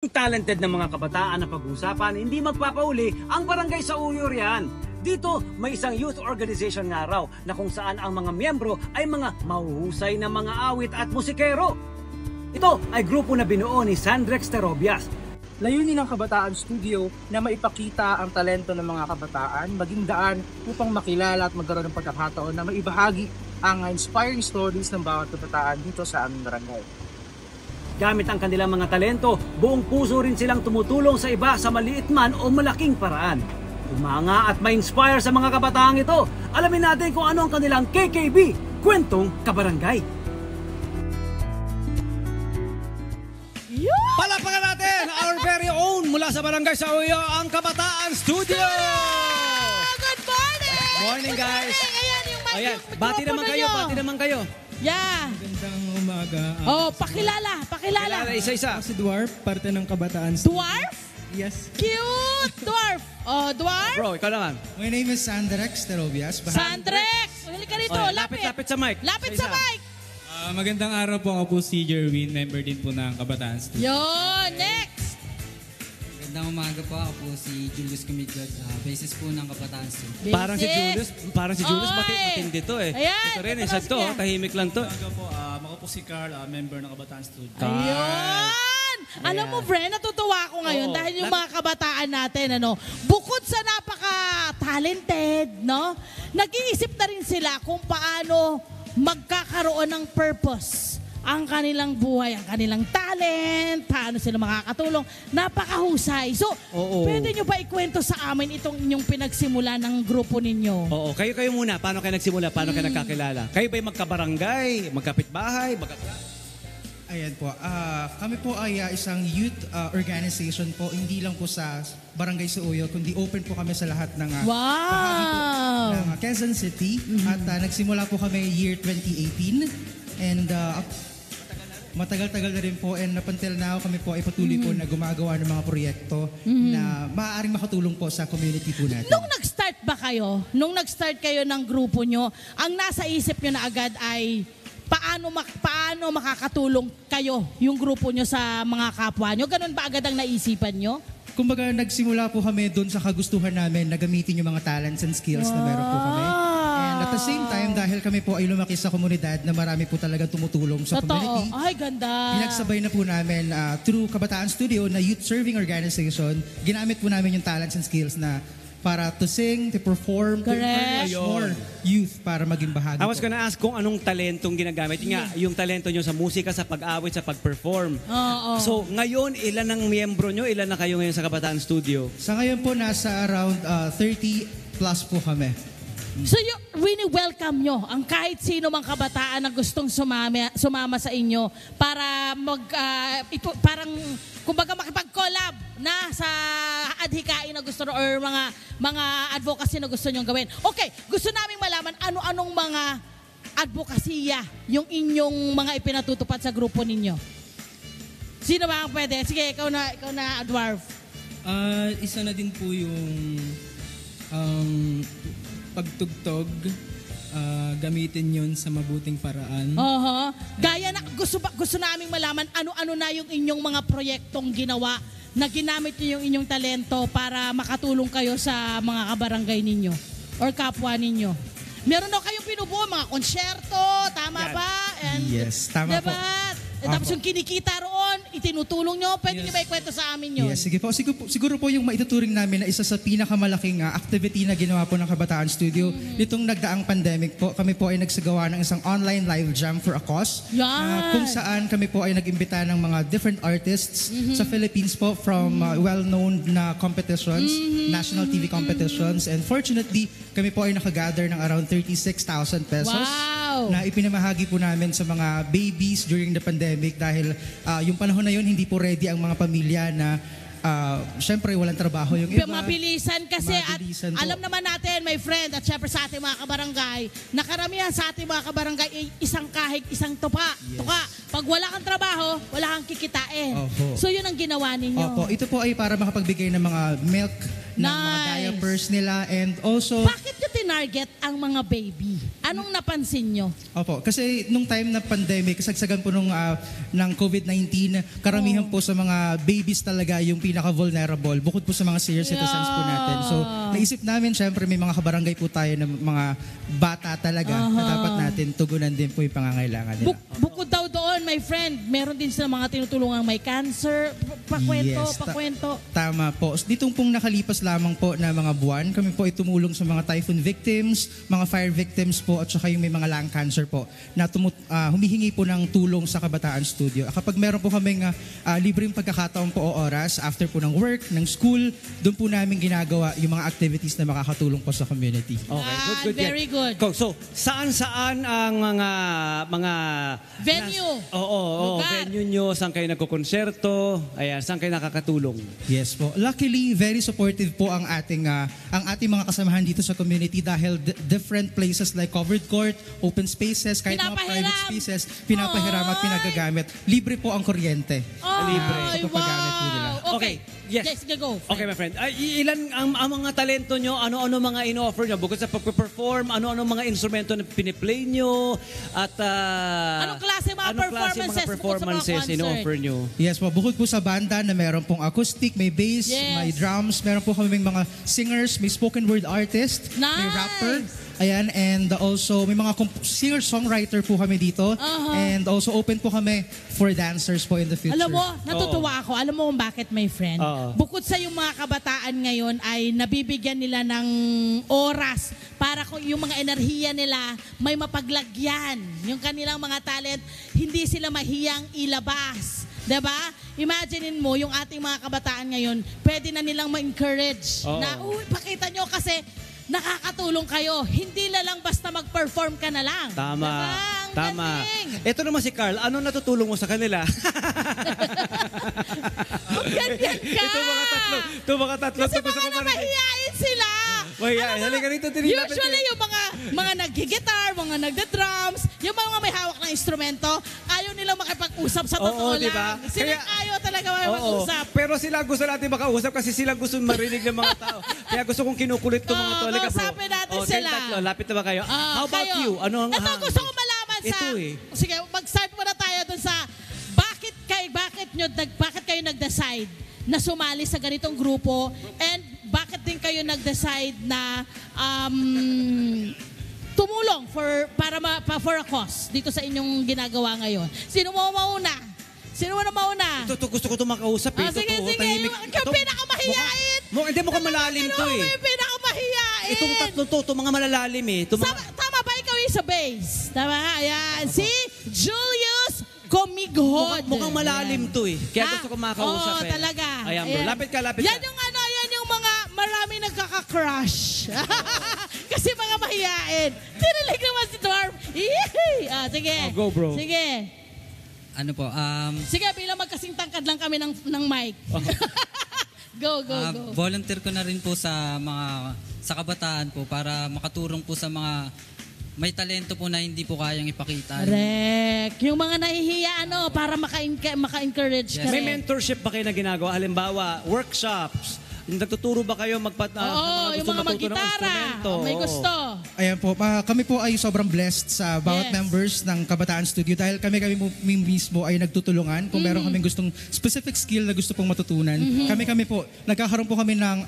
Talented na mga kabataan na pag-usapan, hindi magpapauli ang barangay sa Uyor yan. Dito, may isang youth organization nga raw na kung saan ang mga miyembro ay mga mahuhusay na mga awit at musikero. Ito ay grupo na binuo ni Sandrex Terobias. Layunin ng Kabataan Studio na maipakita ang talento ng mga kabataan, maging daan upang makilala at magkaroon ng pagkakataon na maibahagi ang inspiring stories ng bawat kabataan dito sa aming barangay. Gamit ang kanilang mga talento, buong puso rin silang tumutulong sa iba sa maliit man o malaking paraan. Umanga at ma-inspire sa mga kabataang ito. Alamin natin kung ano ang kanilang KKB, Kwentong Kabarangay. Palapakan natin our very own mula sa Barangay sa Uyo, ang Kabataan Studio! Good morning! Morning, guys! Ayan, bati naman kayo. Yeah. Magandang umaga. Pakilala. Isa-isa. Si Dwarf, parte ng Kabataan Studio. Dwarf? Yes. Cute! Dwarf! Dwarf? Bro, ikaw naman. My name is Sandrex Terobias. Sandrex! Halika rito, lapit. Lapit sa mic. Lapit sa mic! Magandang araw po, ako po si Jerwin, member din po ng Kabataan Studio. Yun, next! Magandang umaga po, ako po si Julius Kumidlod, basis po ng Kabataan Studio. Parang si Julius, matindi to eh. Ayan, ito rin, ito isag to, sige. tahimik lang to. Umaga po, ako po si Carl, member ng Kabataan Studio. Ayun! Alam mo, Bren, natutuwa ako ngayon Oo. dahil yung mga kabataan natin, bukod sa napaka-talented, nag-iisip na rin sila kung paano magkakaroon ng purpose ang kanilang buhay, ang kanilang talent, paano sila makakatulong. Napakahusay. So, pwede nyo ba ikwento sa amin itong inyong pinagsimula ng grupo ninyo? Oo, kayo muna. Paano kayo nagsimula? Paano kayo nagkakilala? Kayo ba'y magkabarangay, magkapitbahay, Ayan po. Kami po ay isang youth organization po. Hindi lang po sa Barangay sa Uyo, kundi open po kami sa lahat ng bahagi po ng Quezon City. At nagsimula po kami year 2018. And matagal-tagal na rin po. And up until now, kami po ay patuloy po na gumagawa ng mga proyekto na maaaring makatulong po sa community po natin. Nung nag-start kayo ng grupo nyo, ang nasa isip nyo na agad ay paano makakatulong kayo, yung grupo nyo sa mga kapwa nyo? Ganun ba agad ang naisipan nyo? Kumbaga, nagsimula po kami doon sa kagustuhan namin na gamitin yung mga talents and skills na meron po kami. And at the same time, dahil kami po ay lumaki sa komunidad na marami po talaga tumutulong sa community, Ay, ganda. pinagsabay na po namin through Kabataan Studio na youth serving organization, ginamit po namin yung talents and skills na para to sing, to perform, to encourage more youth para maging bahagi I was gonna ask kung anong talentong ginagamit. Yung talento nyo sa musika, sa pag-awit, sa pag-perform. So, ngayon, ilan ang miyembro nyo? Ilan na kayo ngayon sa Kabataan Studio? Sa ngayon po, nasa around 30 plus po kami. So, really welcome nyo ang kahit sino mang kabataan na gustong sumama sa inyo para parang, kumbaga makipag-collab na sa adhikain na gusto or mga advocacy na gusto nyong gawin. Okay, gusto naming malaman ano-anong mga advokasya yung inyong mga ipinatutupad sa grupo ninyo. Sino ba ang pwede? Sige, ikaw na Dwarf. Isa na din po yung pagtugtog, gamitin yon sa mabuting paraan. Gaya na, gusto naming malaman ano-ano na yung inyong mga proyektong ginawa na ginamit niyo yung inyong talento para makatulong kayo sa mga kabarangay ninyo or kapwa ninyo. Meron daw kayong pinubuo, mga konsyerto, tama ba? And, Yes, tama diba? po. Tapos yung kinikita roon, itinutulong nyo, pwede nyo ba ikwento sa amin yun? Yes, sige po. Siguro po yung maituturing namin na isa sa pinakamalaking activity na ginawa po ng Kabataan Studio. Nitong nagdaang pandemic po, kami po ay nagsagawa ng isang online live jam for a cause. Kung saan kami po ay nag-imbita ng mga different artists sa Philippines po from well-known na competitions, national TV competitions. And fortunately, kami po ay nakagather ng around 36,000 pesos. Wow! Na ipinamahagi po namin sa mga babies during the pandemic dahil yung panahon na yun hindi po ready ang mga pamilya na syempre walang trabaho yung iba. Mabilisan kasi Mabilisan at po. alam naman natin, my friend, at syempre sa ating mga kabarangay, nakaramihan sa ating mga kabarangay ay isang kahig, isang tuka. Pag wala kang trabaho, wala kang kikitain. Opo. So yun ang ginawa ninyo. Opo, ito po ay para makapagbigay ng mga milk, ng mga Nice. diapers nila and also Bakit nyo tinarget ang mga baby? Anong napansin nyo? Opo, kasi nung time na pandemic, kasagsagan po ng COVID-19, karamihan po sa mga babies talaga yung pinaka-vulnerable, bukod po sa mga senior citizens po natin. So, naisip namin, syempre may mga kabarangay po tayo ng mga bata talaga na dapat natin tugunan din po yung pangangailangan nila. Bukod daw doon, my friend, meron din sila mga tinutulungang may cancer. Pakwento. Tama po. Ditong pong nakalipas lamang po na mga buwan, kami po ay tumulong sa mga typhoon victims, mga fire victims po, at saka yung may mga lung cancer po na humihingi po ng tulong sa Kabataan Studio. Kapag meron po kaming libreng pagkakataon po o oras after po ng work, ng school, doon po namin ginagawa yung mga activities na makakatulong po sa community. Okay, good. Very good. So, saan-saan ang mga Venue. Lugar. venue nyo, saan kayo nagkukonserto, ayan, saan kayo nakakatulong? Yes po. Luckily, very supportive po ang ating mga kasamahan dito sa community dahil different places like covered court, open spaces, kahit mga private spaces, pinapahiram at pinagagamit. Libre po ang kuryente. Libre. Sa pagpapagamit po nila. Okay. Yes. Go. Okay, my friend. Ilan ang mga talento nyo? Ano-ano mga in-offer nyo? Bukod sa pag-perform, ano-ano mga instrumento na piniplay nyo? At Anong klase mga performances in-offer nyo? Yes po. Bukod po sa banda na meron pong acoustic, may bass, may drums, meron po kami mga singers, may spoken word artist, may rapper. Ayan, and also may mga singer-songwriter po kami dito. And also open po kami for dancers po in the future. Alam mo, natutuwa ako. Alam mo kung bakit, my friend? Bukod sa yung mga kabataan ngayon ay nabibigyan nila ng oras para kung yung mga enerhiya nila may mapaglagyan. Yung kanilang mga talent, hindi sila mahiyang ilabas. Diba? Imaginein mo, yung ating mga kabataan ngayon, pwede na nilang ma-encourage na, pakita nyo kasi nakakatulong kayo. Hindi lang basta mag-perform ka na lang. Tama. Diba? Tama. Galing. Ito naman si Carl, ano natutulong mo sa kanila? Ganyan ka. Ito mga tatlo. Kasi mga namahiyain sila. Mahiyain. Halika rito. Usually yung mga nag-gitar, mga nagda-drums, yung mga may hawak ng instrumento, ayaw nilang makipag-usap sa totoo lang. Diba? Sila ayaw talaga makipag-usap. Pero sila gusto natin makausap kasi sila gusto marinig ng mga tao. Kaya gusto kong kinukulit itong mga to. Halika, bro. Kausapin natin sila. Tatlo, lapit na ba kayo? How about kayo? you? Ano ang Ito gusto ko malaman sa... Sige, mag-start muna tayo dun sa bakit kayo nag-decide na sumali sa ganitong grupo and bakit din kayo nag-decide na tumulong for a cause dito sa inyong ginagawa ngayon. Sino mo mauna? Ito gusto ko ito makausap eh. Sige. Yung pinakamahiyain. Hindi mo ka malalim to eh. Yung pinakamahiyain. Itong tatlo to, mga malalalim eh. Tama ba ikaw yung sa base? Tama, ayan. Si Julius Comighod. Mukhang malalim to eh. Kaya gusto ko makausap eh. Talaga. Ayan bro, lapit ka. Yan yung mga marami nagkaka-crush. Kasi mga mahiyain. Tinilig naman si Dwarf. Sige. Go bro. Sige. Ano po, Sige, bilang magkasing tangkad lang kami ng mic. Go. volunteer ko na rin po sa kabataan po para makatulong po sa mga may talento po na hindi po kayang ipakita. Correct. Yung mga nahihiya, para maka-encourage ka May rin. mentorship ba kayo na ginagawa? Halimbawa, workshops. Nagtuturo ba kayo yung mga mag-gitara. May gusto. Ayan po, kami po ay sobrang blessed sa bawat members ng Kabataan Studio dahil kami mismo ay nagtutulungan. Kung meron kaming gustong specific skill na gusto pong matutunan, kami po, nagkakaroon po kami ng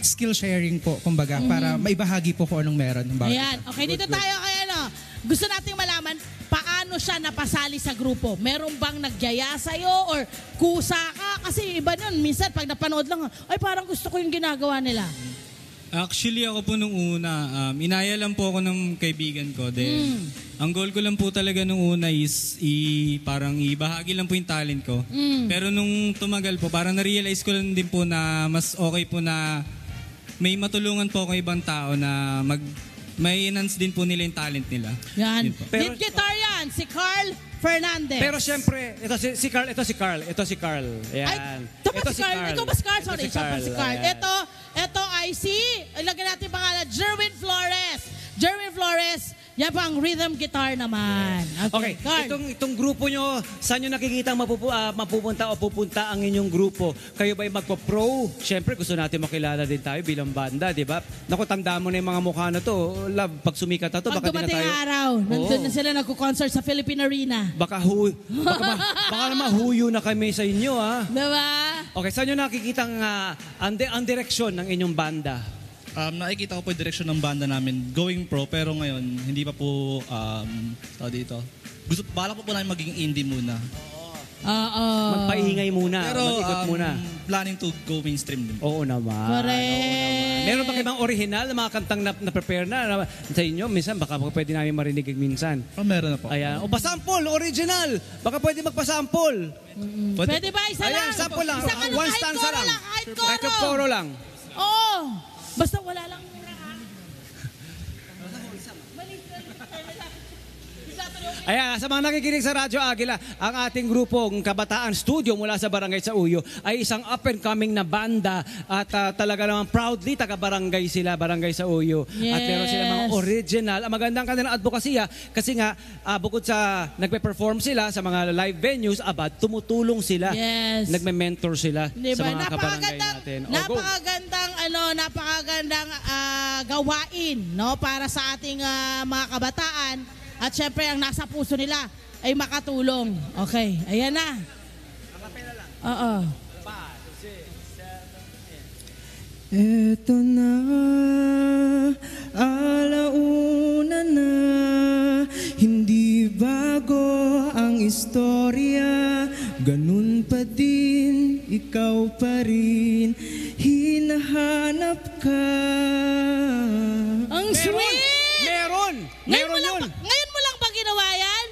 skill sharing po, kumbaga, para maibahagi po kung anong meron. Ayan. Okay, dito tayo kay gusto nating malaman, paano siya napasali sa grupo? Meron bang nagyaya sa'yo or kusa ka? Kasi iba nun, minsan pag napanood lang, ay parang gusto ko yung ginagawa nila. Actually, ako po nung una, inaya lang po ako ng kaibigan ko. Then, ang goal ko lang po talaga nung una is parang ibahagi lang po yung talent ko. Pero nung tumagal po, parang na-realize ko lang din po na mas okay po na may matulungan po ako ibang tao na may enhance din po nila yung talent nila. Yan. Pero, lead guitar yan, si Carl Fernandez. Pero syempre, ito si Carl. Ayan. Ito si Carl. Ito ba si Carl? Sorry, si Carl. Ayan. Ito ay ilagay natin pangalan, Jerwin Flores. Jerwin Flores, Yan po ang rhythm guitar naman. Okay, Guard. itong grupo nyo, saan nyo nakikita mapupunta o pupunta ang inyong grupo? Kayo ba'y magpa-pro? Siyempre, gusto natin makilala din tayo bilang banda, di ba? Naku, tanda mo na yung mga mukha na to. Love, pag sumikat na to, Pag baka di na dumating tayo... ang araw, nandun na sila nagko-concert sa Philippine Arena. Baka naman huyo na kami sa inyo, ha? Diba? Okay, saan nyo nakikita ang direksyon ng inyong banda? Nakikita ko po yung direction ng banda namin going pro, pero ngayon hindi pa po dito. Bala po namin maging indie muna. Oo. Magpaingay muna, Pero mag-ikot muna. planning to go mainstream din. Oo naman. Correct. Meron ba kayong original na mga kantang na-prepare na sa inyo? Minsan, baka pwede namin marinig minsan. Meron na po. Ayan. O, pasample, original. Baka pwede magpasample. Pwede ba isa Ayan, lang? sample lang. Isa ka lang, One kahit stanza koro lang. Kahit Kahit koro. koro lang. Oo. Basta wala lang mura, ha? Ayan, sa mga nakikinig sa Radyo Agila, ang ating grupong Kabataan Studio mula sa Barangay sa Uyo ay isang up-and-coming na banda at talaga naman proudly taga-barangay sila, Barangay sa Uyo. At meron sila mga original. Ang magandang kanilang advokasya kasi nga bukod sa nagpe-perform sila sa mga live venues, tumutulong sila. Yes. Nagme-mentor sila Diba? sa mga kabarangay natin. O, go. Napakagandang gawain, no, para sa ating mga kabataan. At syempre, ang nasa puso nila ay makatulong. Okay, ayan na. Oo. Eto na, alauna na, hindi bago ang istorya, ganun pa din, ikaw pa rin, hinahanap ka. Ang sweet! Meron yun. Ngayon mo lang ba ginawa yan?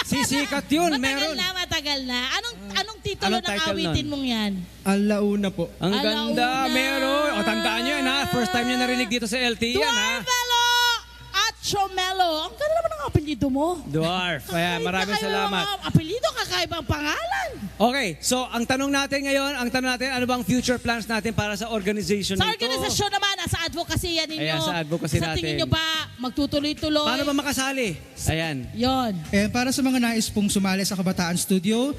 Sisikat yun, meron. Matagal na. Anong titulo Anong ng title awitin nun? mong yan? Alauna po. Ang ganda, Alauna. meron. O, tandaan nyo yan, ha? First time nyo narinig dito sa LT yan, ha? Dwarvelo at Chomelo. Ang ganda naman ang apelyido mo. Dwarf. Kaya maraming salamat. Apelyido, kakaibang pangalan. Okay, so ang tanong natin ngayon, ano bang future plans natin para sa organization Sa nito? organisasyon naman, sa advocacy yan ninyo. Ayan, sa advocacy Sa tingin natin. nyo ba, magtutuloy-tuloy? Paano ba makasali? Ayan. Yon. Para sa mga nais pong sumali sa Kabataan Studio,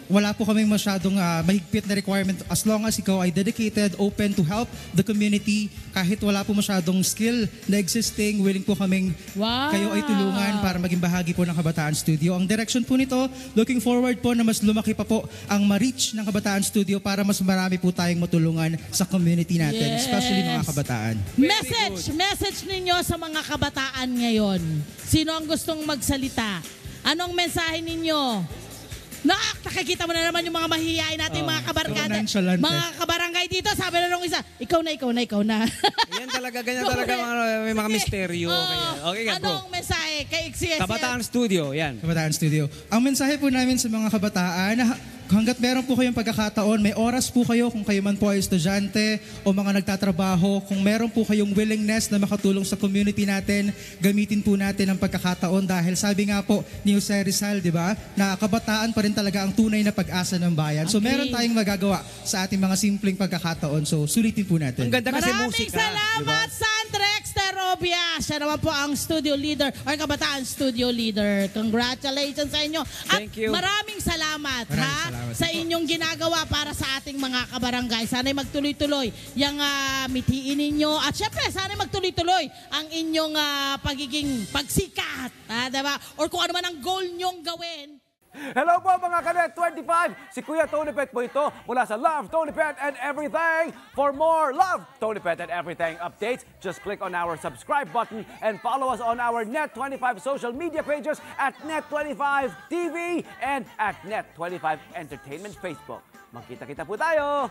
wala po kaming masyadong mahigpit na requirement as long as ikaw ay dedicated, open to help the community. Kahit wala po masyadong skill na existing, willing po kaming Wow. kayo ay tulungan para maging bahagi po ng Kabataan Studio. Ang direction po nito, looking forward po na mas lumaki pa po ang ma-reach ng Kabataan Studio para mas marami po tayong matulungan sa community natin, Yes. especially mga kabataan. Message ninyo sa mga kabataan ngayon. Sino ang gustong magsalita? Anong mensahe ninyo? Nakikita mo na naman yung mga mahihiyain natin, mga kabarkada. nonchalant Mga kabarangay dito, sabi na nung isa, ikaw na. Yan talaga, ganyan talaga, may mga misteryo. Okay nga, bro. Anong mensahe kay XCS? Kabataan Studio, yan. Kabataan Studio. Ang mensahe po namin sa mga kabataan, hanggat meron po kayong pagkakataon, may oras po kayo kung kayo man po ay estudyante o mga nagtatrabaho, kung meron po kayong willingness na makatulong sa community natin, gamitin po natin ang pagkakataon dahil sabi nga po ni Jose Rizal, di ba, na kabataan pa rin talaga ang tunay na pag-asa ng bayan. So Okay. meron tayong magagawa sa ating mga simpleng pagkakataon. So sulitin po natin. Ang ganda kasi Maraming musika. salamat, Sandrex Terobia. Siya naman po ang studio leader or kabataan studio leader. Congratulations sa inyo. At Thank you. maraming salamat, Maraming salamat sa inyong ginagawa para sa ating mga kabarangay. Sana'y magtuloy-tuloy yung mitiin ninyo. At syempre, sana'y magtuloy-tuloy ang inyong pagiging pagsikat. Diba? Or kung ano man ang goal nyong gawin. Hello po mga Kanet 25! Si Kuya Tony Pet po ito mula sa Love, Tony Pet and Everything. For more Love, Tony Pet and Everything updates, just click on our subscribe button and follow us on our Net25 social media pages at Net25 TV and at Net25 Entertainment Facebook. Magkita-kita po tayo!